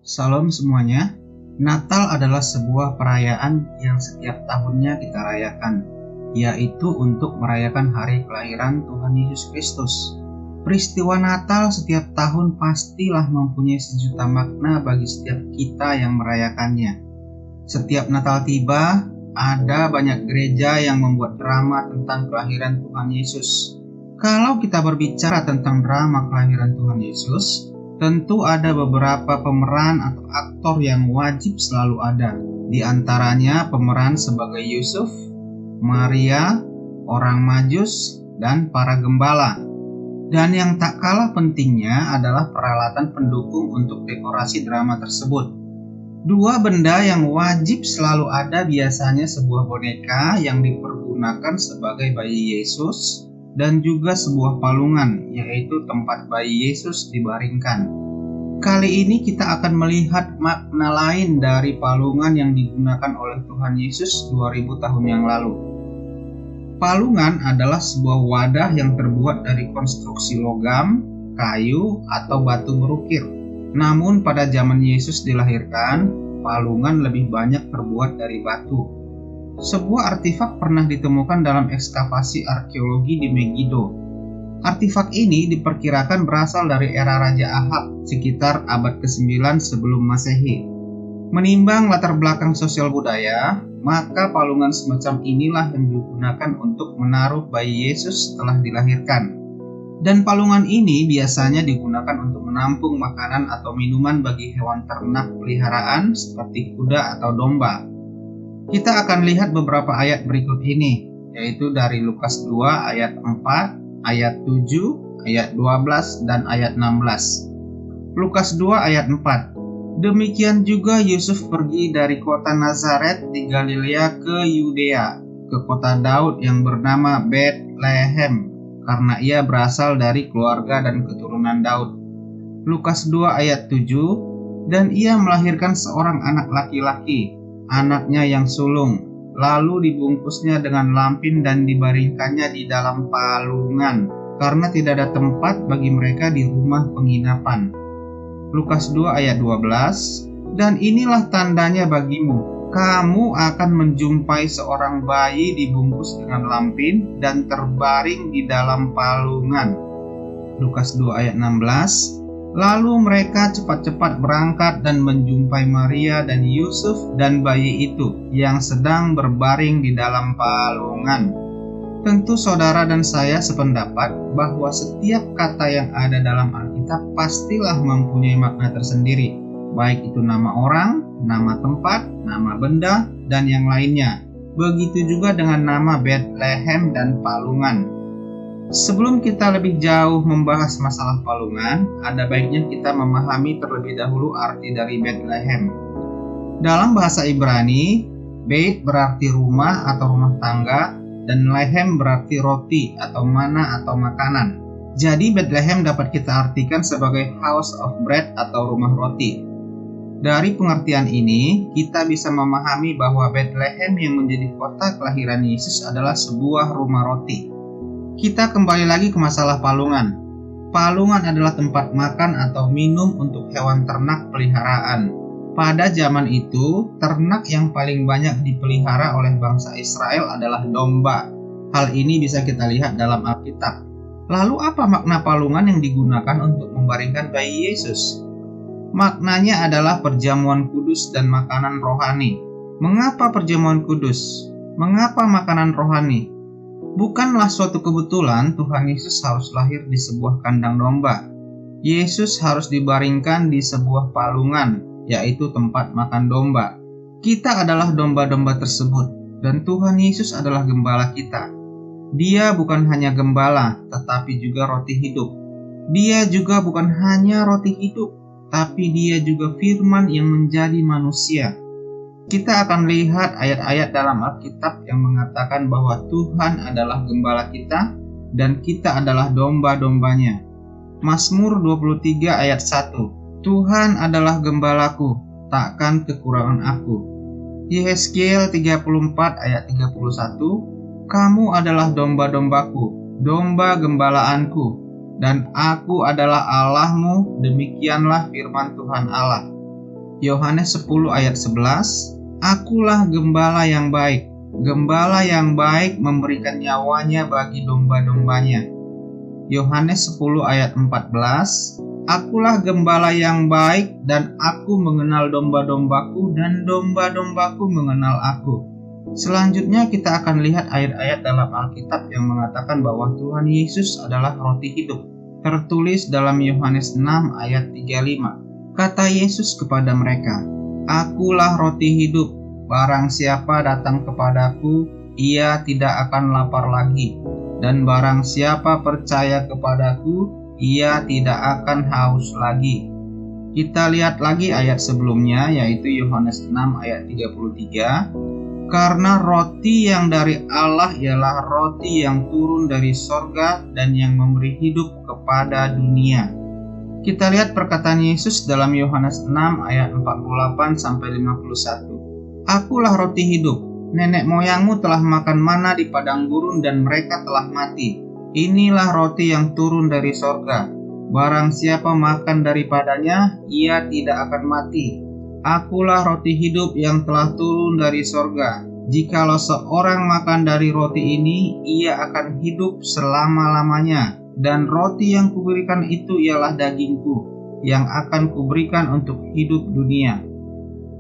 Salam semuanya. Natal adalah sebuah perayaan yang setiap tahunnya kita rayakan, yaitu untuk merayakan hari kelahiran Tuhan Yesus Kristus. Peristiwa Natal setiap tahun pastilah mempunyai sejuta makna bagi setiap kita yang merayakannya. Setiap Natal tiba, ada banyak gereja yang membuat drama tentang kelahiran Tuhan Yesus. Kalau kita berbicara tentang drama kelahiran Tuhan Yesus, tentu ada beberapa pemeran atau aktor yang wajib selalu ada. Di antaranya pemeran sebagai Yusuf, Maria, orang Majus, dan para gembala. Dan yang tak kalah pentingnya adalah peralatan pendukung untuk dekorasi drama tersebut. Dua benda yang wajib selalu ada biasanya sebuah boneka yang dipergunakan sebagai bayi Yesus dan juga sebuah palungan, yaitu tempat bayi Yesus dibaringkan. Kali ini kita akan melihat makna lain dari palungan yang digunakan oleh Tuhan Yesus 2000 tahun yang lalu. Palungan adalah sebuah wadah yang terbuat dari konstruksi logam, kayu, atau batu berukir. Namun pada zaman Yesus dilahirkan, palungan lebih banyak terbuat dari batu. Sebuah artefak pernah ditemukan dalam ekskavasi arkeologi di Megiddo. Artefak ini diperkirakan berasal dari era Raja Ahab sekitar abad ke-9 sebelum Masehi. Menimbang latar belakang sosial budaya, maka palungan semacam inilah yang digunakan untuk menaruh bayi Yesus setelah dilahirkan. Dan palungan ini biasanya digunakan untuk menampung makanan atau minuman bagi hewan ternak peliharaan seperti kuda atau domba. Kita akan lihat beberapa ayat berikut ini, yaitu dari Lukas 2 ayat 4, ayat 7, ayat 12, dan ayat 16. Lukas 2 ayat 4. Demikian juga Yusuf pergi dari kota Nazaret di Galilea ke Yudea, ke kota Daud yang bernama Betlehem, karena ia berasal dari keluarga dan keturunan Daud. Lukas 2 ayat 7. Dan ia melahirkan seorang anak laki-laki, anaknya yang sulung, lalu dibungkusnya dengan lampin dan dibaringkannya di dalam palungan, karena tidak ada tempat bagi mereka di rumah penginapan. Lukas 2 ayat 12. Dan inilah tandanya bagimu, kamu akan menjumpai seorang bayi dibungkus dengan lampin dan terbaring di dalam palungan. Lukas 2 ayat 16. Lalu mereka cepat-cepat berangkat dan menjumpai Maria dan Yusuf dan bayi itu yang sedang berbaring di dalam palungan. Tentu saudara dan saya sependapat bahwa setiap kata yang ada dalam Alkitab pastilah mempunyai makna tersendiri, baik itu nama orang, nama tempat, nama benda, dan yang lainnya. Begitu juga dengan nama Betlehem dan palungan. Sebelum kita lebih jauh membahas masalah palungan, ada baiknya kita memahami terlebih dahulu arti dari Betlehem. Dalam bahasa Ibrani, Beit berarti rumah atau rumah tangga, dan lehem berarti roti atau mana atau makanan. Jadi Betlehem dapat kita artikan sebagai house of bread atau rumah roti. Dari pengertian ini, kita bisa memahami bahwa Betlehem yang menjadi kota kelahiran Yesus adalah sebuah rumah roti. Kita kembali lagi ke masalah palungan. Palungan adalah tempat makan atau minum untuk hewan ternak peliharaan. Pada zaman itu, ternak yang paling banyak dipelihara oleh bangsa Israel adalah domba. Hal ini bisa kita lihat dalam Alkitab. Lalu apa makna palungan yang digunakan untuk membaringkan bayi Yesus? Maknanya adalah perjamuan kudus dan makanan rohani. Mengapa perjamuan kudus? Mengapa makanan rohani? Bukanlah suatu kebetulan Tuhan Yesus harus lahir di sebuah kandang domba. Yesus harus dibaringkan di sebuah palungan, yaitu tempat makan domba. Kita adalah domba-domba tersebut, dan Tuhan Yesus adalah gembala kita. Dia bukan hanya gembala, tetapi juga roti hidup. Dia juga bukan hanya roti hidup, tapi dia juga firman yang menjadi manusia. Kita akan lihat ayat-ayat dalam Alkitab yang mengatakan bahwa Tuhan adalah gembala kita dan kita adalah domba-dombanya. Mazmur 23 ayat 1. Tuhan adalah gembalaku, takkan kekurangan aku. Yehezkiel 34 ayat 31. Kamu adalah domba-dombaku, domba gembalaanku, dan aku adalah Allahmu, demikianlah firman Tuhan Allah. Yohanes 10 ayat 11, Akulah gembala yang baik. Gembala yang baik memberikan nyawanya bagi domba-dombanya. Yohanes 10 ayat 14, Akulah gembala yang baik dan aku mengenal domba-dombaku dan domba-dombaku mengenal aku. Selanjutnya kita akan lihat ayat-ayat dalam Alkitab yang mengatakan bahwa Tuhan Yesus adalah roti hidup. Tertulis dalam Yohanes 6 ayat 35. Kata Yesus kepada mereka, Akulah roti hidup, barang siapa datang kepadaku, ia tidak akan lapar lagi. Dan barang siapa percaya kepadaku, ia tidak akan haus lagi. Kita lihat lagi ayat sebelumnya, yaitu Yohanes 6 ayat 33. Karena roti yang dari Allah ialah roti yang turun dari sorga dan yang memberi hidup kepada dunia. Kita lihat perkataan Yesus dalam Yohanes 6 ayat 48-51. Akulah roti hidup. Nenek moyangmu telah makan mana di padang gurun dan mereka telah mati. Inilah roti yang turun dari sorga. Barang siapa makan daripadanya, ia tidak akan mati. Akulah roti hidup yang telah turun dari sorga. Jikalau seorang makan dari roti ini, ia akan hidup selama-lamanya. Dan roti yang kuberikan itu ialah dagingku, yang akan kuberikan untuk hidup dunia.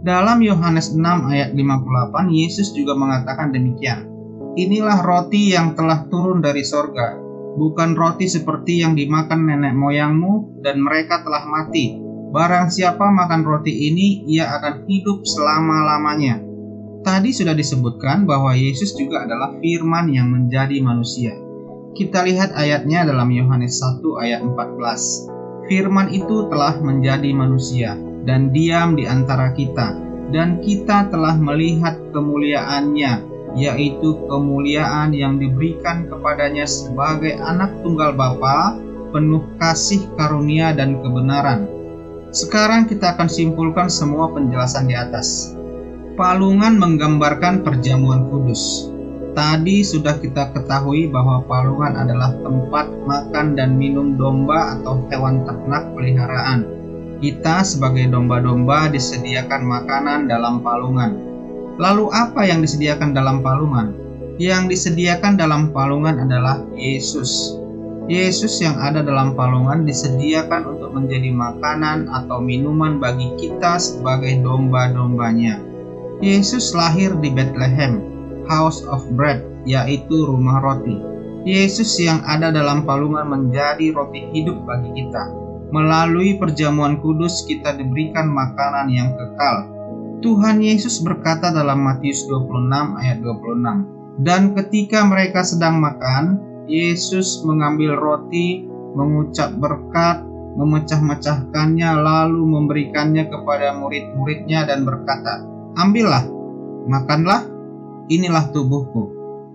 Dalam Yohanes 6 ayat 58, Yesus juga mengatakan demikian. Inilah roti yang telah turun dari sorga, bukan roti seperti yang dimakan nenek moyangmu dan mereka telah mati. Barang siapa makan roti ini, ia akan hidup selama-lamanya. Tadi sudah disebutkan bahwa Yesus juga adalah firman yang menjadi manusia. Kita lihat ayatnya dalam Yohanes 1 ayat 14. Firman itu telah menjadi manusia dan diam di antara kita, dan kita telah melihat kemuliaannya, yaitu kemuliaan yang diberikan kepadanya sebagai anak tunggal Bapa, penuh kasih karunia dan kebenaran. Sekarang kita akan simpulkan semua penjelasan di atas. Palungan menggambarkan perjamuan kudus. Tadi sudah kita ketahui bahwa palungan adalah tempat makan dan minum domba atau hewan ternak peliharaan. Kita sebagai domba-domba disediakan makanan dalam palungan. Lalu apa yang disediakan dalam palungan? Yang disediakan dalam palungan adalah Yesus. Yesus yang ada dalam palungan disediakan untuk menjadi makanan atau minuman bagi kita sebagai domba-dombanya. Yesus lahir di Bethlehem, House of Bread, yaitu rumah roti. Yesus yang ada dalam palungan menjadi roti hidup bagi kita. Melalui perjamuan kudus kita diberikan makanan yang kekal. Tuhan Yesus berkata dalam Matius 26 ayat 26. Dan ketika mereka sedang makan, Yesus mengambil roti, mengucap berkat, memecah-mecahkannya lalu memberikannya kepada murid-muridnya dan berkata, Ambillah, makanlah, inilah tubuhku.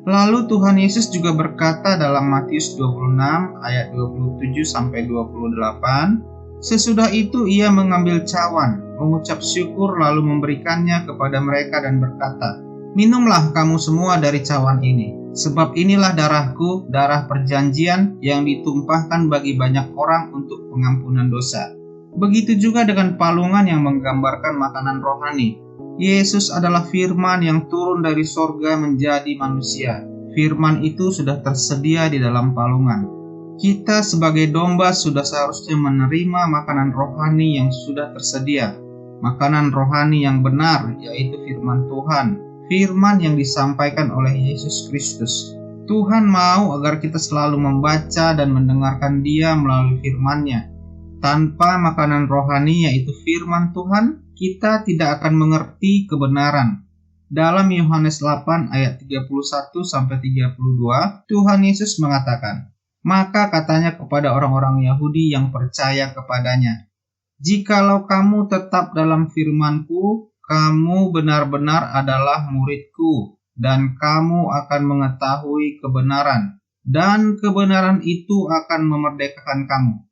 Lalu Tuhan Yesus juga berkata dalam Matius 26 ayat 27-28, sesudah itu ia mengambil cawan, mengucap syukur lalu memberikannya kepada mereka dan berkata, Minumlah kamu semua dari cawan ini, sebab inilah darahku, darah perjanjian yang ditumpahkan bagi banyak orang untuk pengampunan dosa. Begitu juga dengan palungan yang menggambarkan makanan rohani. Yesus adalah firman yang turun dari sorga menjadi manusia. Firman itu sudah tersedia di dalam palungan. Kita sebagai domba sudah seharusnya menerima makanan rohani yang sudah tersedia. Makanan rohani yang benar, yaitu firman Tuhan. Firman yang disampaikan oleh Yesus Kristus. Tuhan mau agar kita selalu membaca dan mendengarkan Dia melalui firman-Nya. Tanpa makanan rohani yaitu firman Tuhan, kita tidak akan mengerti kebenaran. Dalam Yohanes 8 ayat 31-32, Tuhan Yesus mengatakan, Maka katanya kepada orang-orang Yahudi yang percaya kepadanya, Jikalau kamu tetap dalam firman-Ku, kamu benar-benar adalah murid-Ku, dan kamu akan mengetahui kebenaran, dan kebenaran itu akan memerdekakan kamu.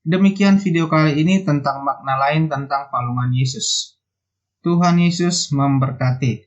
Demikian video kali ini tentang makna lain tentang palungan Yesus. Tuhan Yesus memberkati.